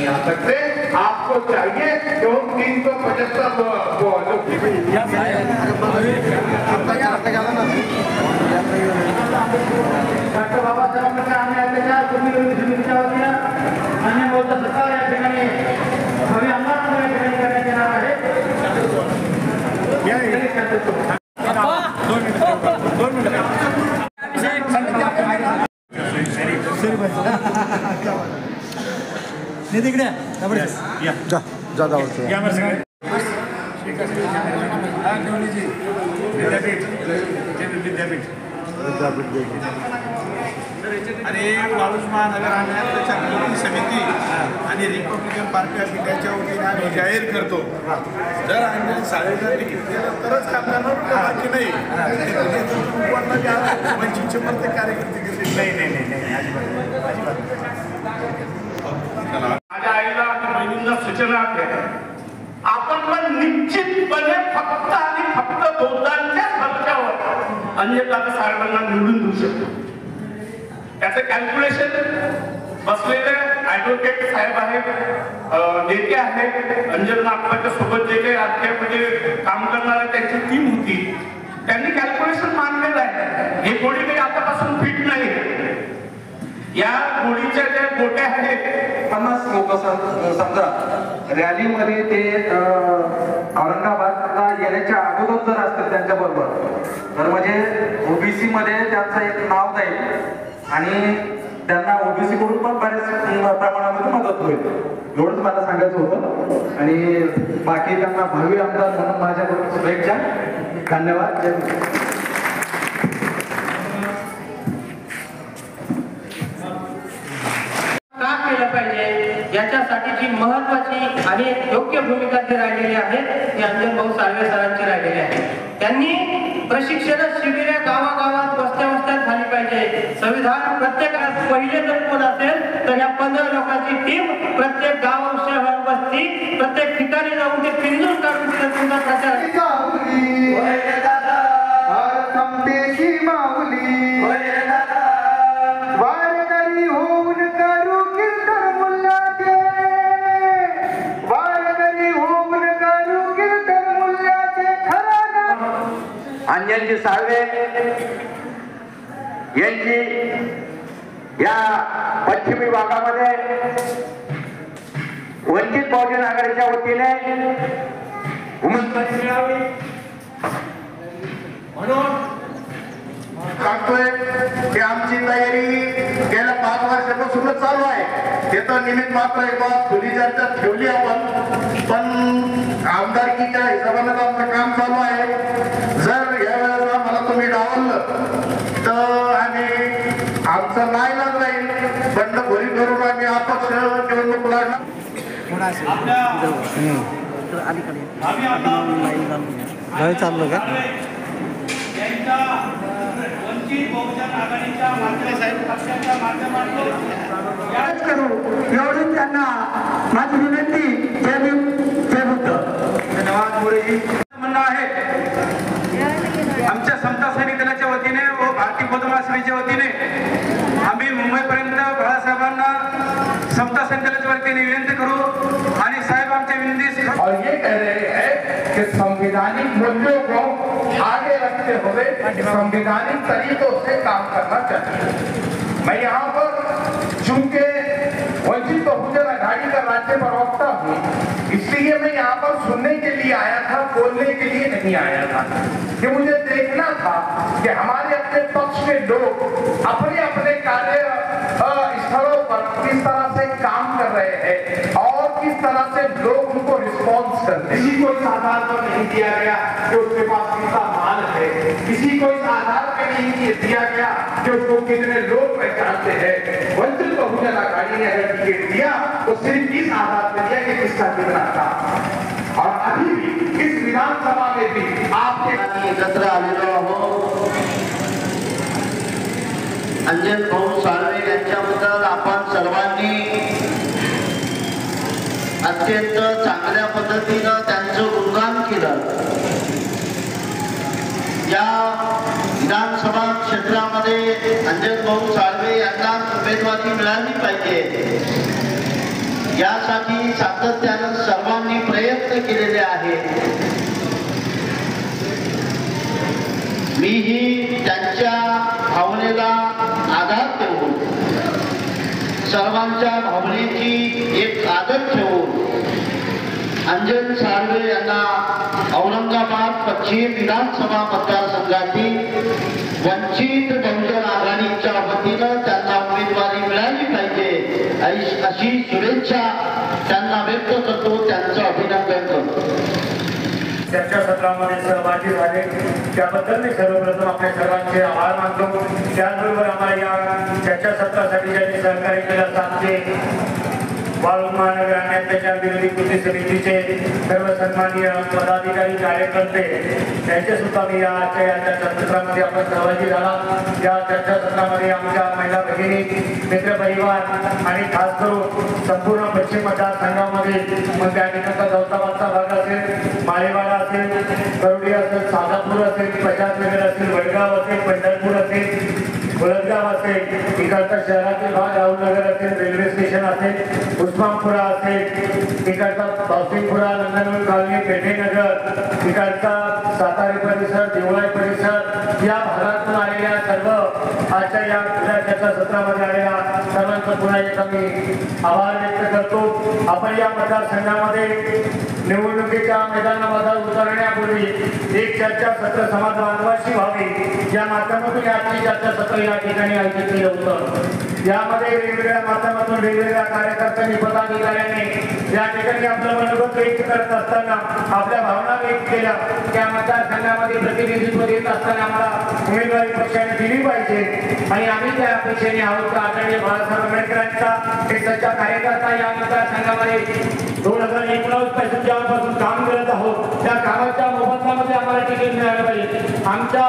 आ सकते। आपको चाहिए कि हम 375 डॉक्टर बाबासाहेब आंबेडकर यांच्या समितीच्या वतीनं अन्य मोठा सत्कार या ठिकाणी भव्य अंमलबजावणी या ठिकाणी करण्यात येणार आहे। तिकडे आणि वाळूजमा नगर अन्यायाच्या कृती समिती आणि रिपब्लिकन पार्टी ऑफ इंडियाच्या वतीने आम्ही जाहीर करतो, जर अंजन साडेला तिकीट दिलं तरच काम करणार, बाकी नाही। वंचितचे प्रत्येक कार्यकर्ते नाही माझ्या आईला आणि बहिणींना सूचना आहे, आपण पण निश्चितपणे फक्त आणि फक्त बहुतांच्या खर्चावर अंजनदादा साहेबांना निवडून देऊ शकतो। त्याचं कॅल्क्युलेशन बसलेले ऍडव्होकेट साहेब आहेत, नेते आहेत, अंजन नागपाच्या सोबत जे काही राज्यामध्ये काम करणारे त्यांची टीम होती, त्यांनी कॅल्क्युलेशन मांडलेलं आहे। हे गोळी काही आतापासून फिट नाही, या गोळीच्या ज्या गोट्या आहेत 50 लोक समजा रॅलीमध्ये ते औरंगाबादला येण्याच्या अगोदर जर असतील त्यांच्या बरोबर, तर म्हणजे ओबीसी मध्ये त्यांचं एक नाव जाईल आणि त्यांना ओबीसी कडून पण बऱ्याच प्रमाणामध्ये मदत होईल, एवढंच मला सांगायचं होतं। आणि बाकी त्यांना भावी आमदार म्हणून माझ्याकडून शुभेच्छा, धन्यवाद। का केलं पाहिजे याच्यासाठीची महत्वाची आणि योग्य भूमिका जी राहिलेली आहे ती अंजन भाऊ साळवे सरांची राहिलेली आहे। त्यांनी प्रशिक्षण शिबिरे गावागावात वस्त्या-वस्त्यात झाली पाहिजे। संविधान प्रत्येकात पहिले जर कोण असेल तर या 15 लोकांची टीम प्रत्येक गाव शहर वस्ती प्रत्येक ठिकाणी जाऊन ते पिंजून काढून तिथे तुमचा प्रचार अंजनजी साळवे यांची या पश्चिमी भागामध्ये वंचित बहुजन आघाडीच्या वतीने उमेदवारी मिळावी म्हणून सांगतोय की आमची तयारी गेल्या 5 वर्षापासूनच चालू आहे। ते तर निमित्त मात्र एक खुली चर्चा ठेवली आपण, पण आमदारकीच्या हिशोबाने आमचं काम चालू आहे। जर यावेळेला मला तुम्ही डावललं तर आम्ही आमचं नाईलाज राहील, बंडखोरी करून आम्ही अपक्ष निवडणूक लढणार। चाललं का करू एवढीच त्यांना माझी विनंती। जय बुद्ध। धन्यवाद। म्हणणं आहे आमच्या समता सैनिक दलाच्या वतीने व भारतीय बौद्ध महासभेच्या वतीने आम्ही मुंबईपर्यंत बाळासाहेबांना समता सैनिक दलाच्या वतीने विनंती करू आणि साहेब आमच्या विनंती और ये कह रहे हैं कि संवैधानिक मूल्यों को आगे रखते हुए संवैधानिक तरीकों से काम करना चाहिए। मैं यहाँ पर चूंकि वंचित बहुजन आघाड़ी का राज्य प्रवक्ता हूँ, इसलिए मैं यहाँ पर सुनने के लिए आया था, बोलने के लिए नहीं आया था। कि मुझे देखना था कि हमारे अपने पक्ष के लोग अपने अपने कार्य स्थलों पर किस तरह से काम कर रहे हैं और किस तरह से लोग उनको रिस्पॉन्स करते हैं। किसी को इस आधार पर नहीं दिया गया कि उसके पास कितना माल है, किसी को इस आधार पर नहीं दिया गया कि उसको कितने लोग पहचानते हैं। वंचित बहुजन आघाड़ी ने अगर टिकट दिया तो सिर्फ इस आधार पर दिया कि किसका कितना था। और अभी भी इस विधानसभा में भी आपके एकत्र आलेलो आहोत। अंजन भाऊ साळवे यांच्याबद्दल आपण सर्वांनी अत्यंत चांगल्या पद्धतीनं त्यांचं गुणगान केलं। या विधानसभा क्षेत्रामध्ये अंजन भाऊ साळवे यांना उमेदवारी मिळाली पाहिजे यासाठी सातत्यानं सर्वांनी प्रयत्न केलेले आहेत. मीही त्यांच्या भावनेला आधार देऊन, सर्वांच्या भावनेची एक आदत ठेवून अंजन साळवे यांना औरंगाबाद पश्चिम विधानसभा मतदारसंघातील वंचित बहुजन आघाडीच्या वतीनं त्यांना उमेदवारी मिळाली पाहिजे अशी शुभेच्छा त्यांना व्यक्त करतो, त्यांचं अभिनंदन करतो. चर्चासत्रामध्ये सहभागी झाले त्याबद्दल मी सर्वप्रथम आपल्या सर्वांचे आभार मानतो. त्याचबरोबर आम्हाला या चर्चासत्रासाठी ज्यांनी सहकार्य केलं आमचे वाळूज महानगर अन्याय विरोधी कृती समितीचे सर्व सन्माननीय पदाधिकारी कार्यकर्ते त्यांचे सुद्धा मी या चर्चासत्रामध्ये आपण सहभागी झाला. या चर्चासत्रामध्ये आमच्या महिला भगिनी, मित्रपरिवार आणि खास करून संपूर्ण पश्चिम मतदारसंघामध्ये मग त्या ठिकाणचा दौलताबादचा भाग असेल, माळेवाडा असेल, करोडी असेल, साधापूर असेल, प्रशासनगर असेल, वडगाव असेल, पंढरपूर असेल, गोलगाव असेल, इकडचा शहरातील भाग राहुलनगर असेल, रेल्वे स्टेशन असेल, उस्मानपुरा असेल, इकडचा बावसिंगपुरा, नंदनवन कॉलनी, पेठेनगर, इकडचा सातारे परिसर, देवळाई परिसर या भागातून आलेल्या सर्व आजच्या या चर्चासत्रामध्ये आलेल्या सर्वांचा पुन्हा एकदा मी आभार व्यक्त करतो. आपण या मतदारसंघामध्ये निवडणुकीच्या मैदानामध्ये उतरण्यापूर्वी एक चर्चासत्र समाज बांधवाशी व्हावी या माध्यमातून आजची चर्चासत्र या ठिकाणी आयोजित केलं होतं. यामध्ये वेगवेगळ्या माध्यमातून वेगवेगळ्या कार्यकर्त्यांनी, पदाधिकाऱ्यांनी या ठिकाणी आपलं मनोगत व्यक्त करत असताना आपल्या भावना व्यक्त केल्या. त्या मतदारसंघामध्ये प्रतिनिधित्व देत असताना आम्हाला उमेदवारी पक्षाने दिली पाहिजे आणि आम्ही त्या अपेक्षेने आहोत. आदरणीय बाळासाहेब आंबेडकरांचा एक सच्चा कार्यकर्ता या मतदारसंघामध्ये 2019 पासून काम करत आहोत. त्या कामाच्या मोबदल्यामध्ये आम्हाला तिकीट मिळालं पाहिजे. आमच्या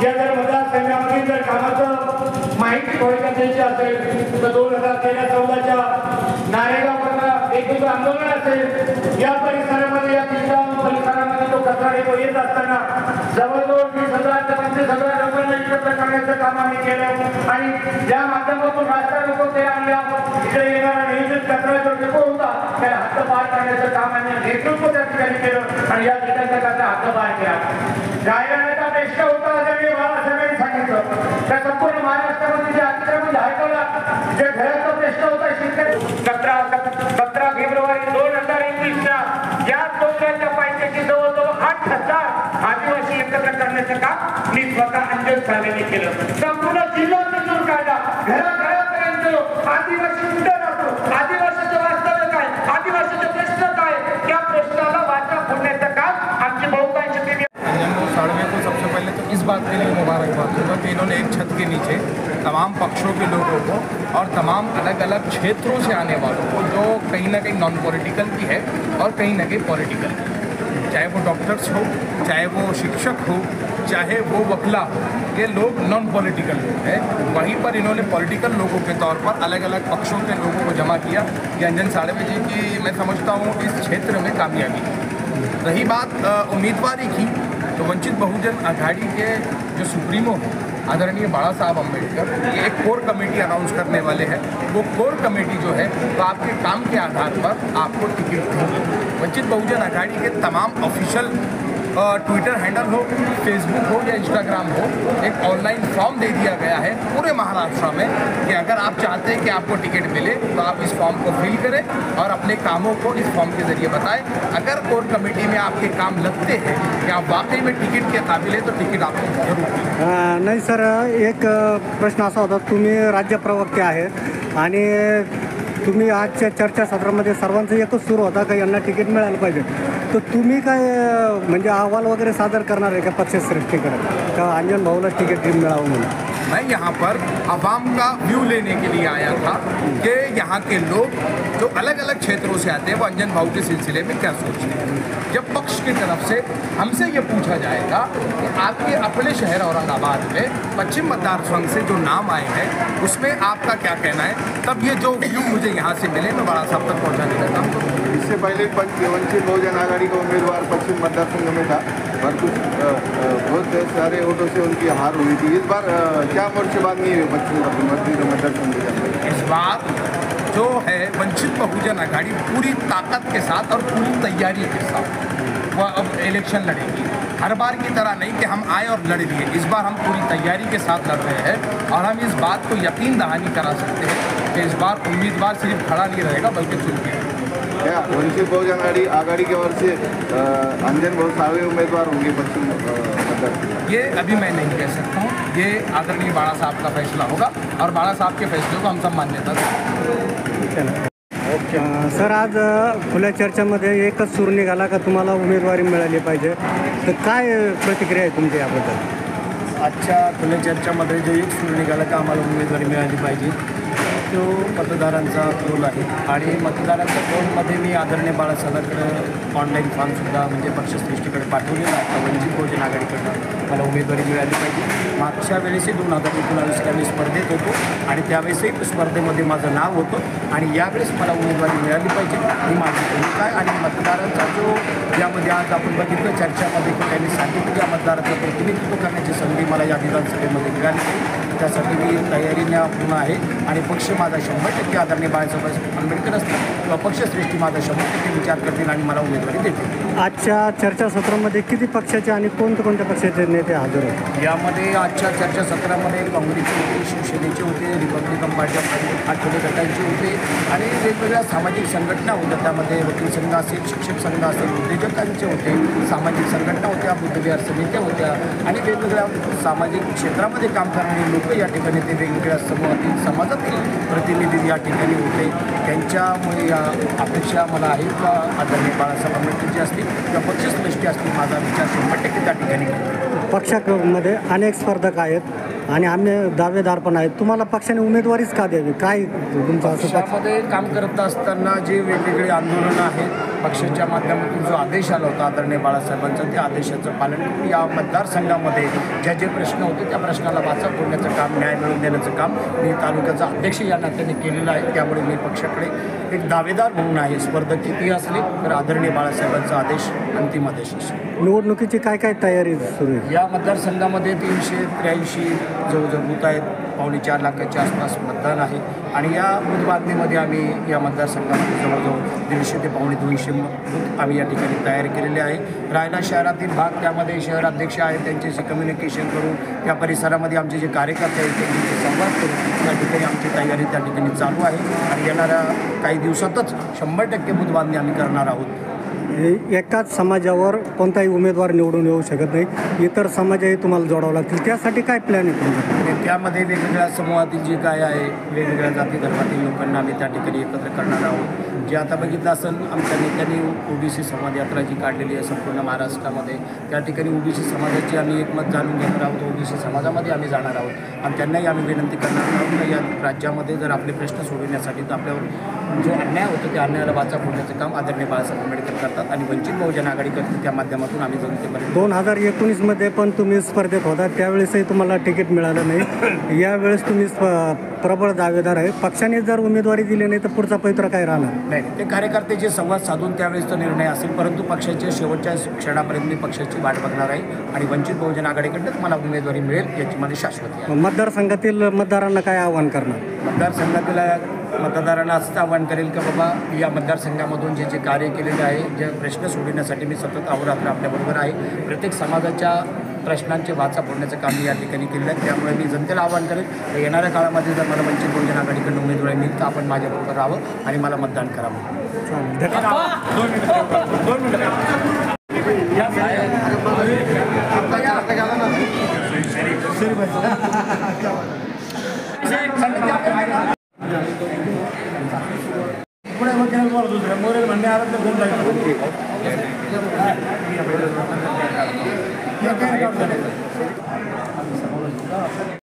या जर मतदारसंघामध्ये जर कामाचं माहिती थोडक्यात द्यायची असेल तर 2013-14च्या नारेगाव एक आंदोलन असेल, या परिसरामध्ये या परिसरामध्ये तो कचरा डेपो येत असताना जवळजवळ 20,000 ते 25,000 लोकांना एकत्र करण्याचं काम आम्ही केलं आणि या माध्यमातून रास्ता रोको केला आणि इकडे येणारा नियोजित कचरा जो डेपो होता त्या हद्दपार करण्याचं काम आम्ही नेतृत्व त्या ठिकाणी केलं आणि या ठिकाणचा कचरा हद्दपार केला. जाहिरातीचा प्रश्न होता आदरणीय बाळासाहेबांनी सांगितलं त्या संपूर्ण महाराष्ट्रामध्ये जे अतिक्रमण झालं, जे घराचा प्रश्न होता शेतकरी 17 फेब्रुवारी 2021च्या या तोट्याच्या पायथ्याशी जवळजवळ 8,000 आदिवासी एकत्र करण्याचं काम मी स्वतः अंजन साळवेंनी केलं. संपूर्ण जिल्हा मिळून काढला, घराघरापर्यंत आदिवासी कुठे राहतो, आदिवासीचं वास्तव्य काय, आदिवासीचे प्रश्न काय, त्या प्रश्नाला वाचा फोडण्याचं काम आमची बहुतांश साड़वे को सबसे पहले तो इस बात के लिए मुबारकबाद दूंगा कि इन्होंने एक छत के नीचे तमाम पक्षों के लोगों को और तमाम अलग अलग क्षेत्रों से आने वालों को, जो कहीं ना कहीं नॉन पॉलिटिकल भी है और कहीं ना कहीं पॉलिटिकल भी, चाहे वो डॉक्टर्स हो, चाहे वो शिक्षक हो, चाहे वो वकीला हो, ये लोग नॉन पॉलिटिकल लोग हैं. वहीं पर इन्होंने पॉलिटिकल लोगों के तौर पर अलग अलग पक्षों के लोगों को जमा किया. ये अंजन साळवे जी की मैं समझता हूँ इस क्षेत्र में कामयाबी. रही बात उम्मीदवारी की, तो वंचित बहुजन आघाड़ी के जो सुप्रीमो हैं आदरणीय बाला साहब अम्बेडकर, ये एक कोर कमेटी अनाउंस करने वाले हैं. वो कोर कमेटी जो है तो आपके काम के आधार पर आपको टिकट देंगी. वंचित बहुजन आघाड़ी के तमाम ऑफिशियल ट्विटर हैंडल हो, फेसबुक हो या इंस्टाग्राम हो, एक ऑनलाइन फॉर्म दे दिया गया है पूरे महाराष्ट्र में कि अगर आप चाहते हैं कि आपको टिकट मिले तो आप इस फॉर्म को फिल करें और अपने कामों को इस फॉर्म के जरिए बताएं. अगर कोर कमेटी में आपके काम लगते हैं कि आप वाकई में टिकट के काबिल है तो टिकट आपको जरूर मिलेगा. नाही सर, एक प्रश्न असा होता, तुम्ही राज्य प्रवक्ते आहेत आणि तुम्ही आजच्या चर्चासत्रामध्ये सर्वांचा एकच सुरू होता का यांना तिकीट मिळालं पाहिजे, तर तुम्ही काय म्हणजे अहवाल वगैरे सादर करणार आहे का पक्षश्रेष्ठीकडे का अंजन भाऊला तिकीट मिळावं म्हणून? मैं यहाँ पर आवाम का व्यू लेने के लिए आया था कि यहाँ के लोग जो अलग अलग क्षेत्रों से आते हैं वो अंजन भाऊ के सिलसिले में क्या सोचते हैं. जब पक्ष की तरफ से हमसे ये पूछा जाएगा कि आपके अपने शहर औरंगाबाद में पश्चिम मतदारसंघ से जो नाम आए हैं उसमें आपका क्या कहना है, तब ये जो व्यू मुझे यहाँ से मिले मैं बड़ा साहब तक पहुँचाने का काम करूँगा. इससे पहले वंचित बहुजन आघाड़ी का उम्मीदवार पश्चिम मतदारसंघ में था और कुछ बहुत सारे वोटों से उनकी हार हुई थी. इस बार क्या मोर्चेबाजी हुई पश्चिम मतदारसंघ के अंदर? इस बार जो है वंचित बहुजन आघाड़ी पूरी ताकत के साथ और पूरी तैयारी के साथ वह अब इलेक्शन लड़ेगी। हर बार की तरह नहीं कि हम आए और लड़ लिए, इस बार हम पूरी तैयारी के साथ लड़ रहे हैं और हम इस बात को यकीन दहानी करा सकते हैं कि इस बार उम्मीदवार सिर्फ खड़ा नहीं रहेगा बल्कि चुन के क्या वंचित बहुजन आघाड़ी के ओर से अंजन भाऊ साळवे उम्मीदवार होंगे पश्चिम मतदार? ये अभी मैं नहीं कह सकता हूँ, ये आदरणीय बाळा साहब का फैसला होगा और बाळा साहब के फैसले को हम सब मान्यता दें। सर, आज खुल्या चर्चेमध्ये एकच सूर निघाला का तुम्हाला उमेदवारी मिळाली पाहिजे, तर काय प्रतिक्रिया आहे तुमची याबद्दल? आजच्या खुल्या चर्चेमध्ये जो एक सूर निघाला का आम्हाला उमेदवारी मिळाली पाहिजे, तो मतदारांचा कौल आहे आणि मतदारांच्या कौलमध्ये मी आदरणीय बाळासाहेबांकडे ऑनलाईन फॉर्मसुद्धा म्हणजे पक्षश्रेष्ठीकडे पाठवलेला आहे. वंचित बहुजन आघाडीकडनं मला उमेदवारी मिळाली पाहिजे. मागच्या वेळेसही 2019ला मी स्पर्धेत होतो आणि त्यावेळेसही स्पर्धेमध्ये माझं नाव होतं आणि यावेळेस मला उमेदवारी मिळाली पाहिजे ही माझी भूमिका आहे. आणि मतदारांचा जो यामध्ये आज आपण बघितलं चर्चामध्ये की त्यांनी सांगितलं की या मतदाराचं प्रतिनिधित्व करण्याची संधी मला या विधानसभेमध्ये मिळाली, त्यासाठी मी तयारीने पूर्ण आहे आणि पक्ष माझा 100% आदरणीय बाळासाहेब आंबेडकर असतील किंवा पक्षश्रेष्ठी माझा 100% विचार करतील आणि मला उमेदवारी देतील. आजच्या चर्चासत्रामध्ये किती पक्षाचे आणि कोणत्या पक्षाचे नेते हजर होते? यामध्ये आजच्या चर्चासत्रामध्ये काँग्रेसचे होते, शिवसेनेचे होते, रिपब्लिकन पार्टी आठवडे गटांचे होते आणि वेगवेगळ्या सामाजिक संघटना होत्या. त्यामध्ये वकील संघ असेल, शिक्षक संघ असेल, उद्योजकांचे होते, सामाजिक संघटना होत्या, बुद्धविहार समित्या होत्या आणि वेगवेगळ्या सामाजिक क्षेत्रामध्ये काम करणारे लोक या ठिकाणी ते वेगवेगळ्या समूहातील समाजातील प्रतिनिधी या ठिकाणी होते. त्यांच्यामुळे या अपेक्षा मला आहेत का आदरणीय बाळासाहेब आंबेडकरजी असतील किंवा पक्षश्रेष्ठी असतील, माझा विचार 100% त्या ठिकाणी करतो. पक्षामध्ये अनेक स्पर्धक आहेत आणि आम्ही दावेदार पण आहेत, तुम्हाला पक्षाने उमेदवारीच का द्यावी, काय तुमचं असं? पक्षामध्ये काम करत असताना जे वेगवेगळे आंदोलनं आहेत, पक्षाच्या माध्यमातून जो आदेश आला होता आदरणीय बाळासाहेबांचा, त्या आदेशाचं पालन करून या मतदारसंघामध्ये जे प्रश्न होते त्या प्रश्नाला वाचा फोडण्याचं काम, न्याय मिळवून देण्याचं काम मी तालुक्याचा अध्यक्ष या नात्याने केलेलं आहे. त्यामुळे मी पक्षाकडे एक दावेदार म्हणून आहे. स्पर्धक किती असले तर आदरणीय बाळासाहेबांचा आदेश अंतिम आदेश असेल. निवडणुकीची काय तयारी सुरू आहे? या मतदारसंघामध्ये 383 जवळजवळ बूथ आहेत, 4.25 लाखाच्या आसपास मतदान आहे आणि या बूथ बांधणीमध्ये आम्ही या मतदारसंघामध्ये जवळजवळ 150 ते 250 बूथ आम्ही या ठिकाणी तयार केलेले आहे. रायला शहरातील भाग, त्यामध्ये शहराध्यक्ष आहेत, त्यांच्याशी कम्युनिकेशन करून त्या परिसरामध्ये आमचे जे कार्यकर्ते आहेत त्यांच्याशी संवाद करून त्या ठिकाणी आमची तयारी त्या ठिकाणी चालू आहे आणि येणाऱ्या काही दिवसातच 100% बूथ बांधणी आम्ही करणार आहोत. एकाच समाजावर कोणताही उमेदवार निवडून येऊ शकत नाही, इतर समाजही तुम्हाला जोडावं लागतील, त्यासाठी काय प्लॅन आहे तुमचा? त्यामध्ये वेगवेगळ्या समूहातील जे काय आहे, वेगवेगळ्या जाती धर्मातील लोकांना आम्ही त्या ठिकाणी एकत्र करणार आहोत. जे आता बघितलं असेल आमच्या नेत्यांनी ओबीसी समाज यात्रा जी काढलेली आहे संपूर्ण महाराष्ट्रामध्ये, त्या ठिकाणी ओबीसी समाजाची आम्ही एकमत जाणून घेणार आहोत. ओबीसी समाजामध्ये आम्ही जाणार आहोत आणि त्यांनाही आम्ही विनंती करणार आहोत की या राज्यामध्ये जर आपले प्रश्न सोडवण्यासाठी तर आपल्यावर जो अन्याय होतो त्या अन्यायाला वाचा फोडण्याचं काम आदरणीय बाळासाहेब आंबेडकर करतात आणि वंचित बहुजन आघाडी करते. त्या माध्यमातून आम्ही जनतेपर्यंत 2019मध्ये पण तुम्ही स्पर्धेत होता, त्यावेळेसही तुम्हाला तिकीट मिळालं नाही. यावेळेस तुम्ही प्रबळ दावेदार आहे, पक्षाने जर उमेदवारी दिली नाही तर पुढचा पवित्र काय राहणार? नाही, ते कार्यकर्त्याचे संवाद साधून त्यावेळेस तो निर्णय असेल, परंतु पक्षाच्या शेवटच्या क्षणापर्यंत मी पक्षाची वाट बघणार आहे आणि वंचित बहुजन आघाडीकडनंच मला उमेदवारी मिळेल याची माझी शाश्वती आहे. मतदारसंघातील मतदारांना काय आवाहन करणार? मतदारसंघातील मतदारांना असं आवाहन करेल की बाबा या मतदारसंघामध्ये जे कार्य केलेले आहे, जे प्रश्न सोडवण्यासाठी मी सतत अहोरात्र आपल्याबरोबर आहे. प्रत्येक समाजाच्या प्रश्नांचे वाचा फोडण्याचं काम मी या ठिकाणी केलं आहे. त्यामुळे मी जनतेला आवाहन करेन तर येणाऱ्या काळामध्ये जर मला वंचित बहुजन आघाडीकडून उमेदवारी मिळेल तर आपण माझ्याबरोबर राहावं आणि मला मतदान करावं. मोरेल म्हणणे आलं तर कोण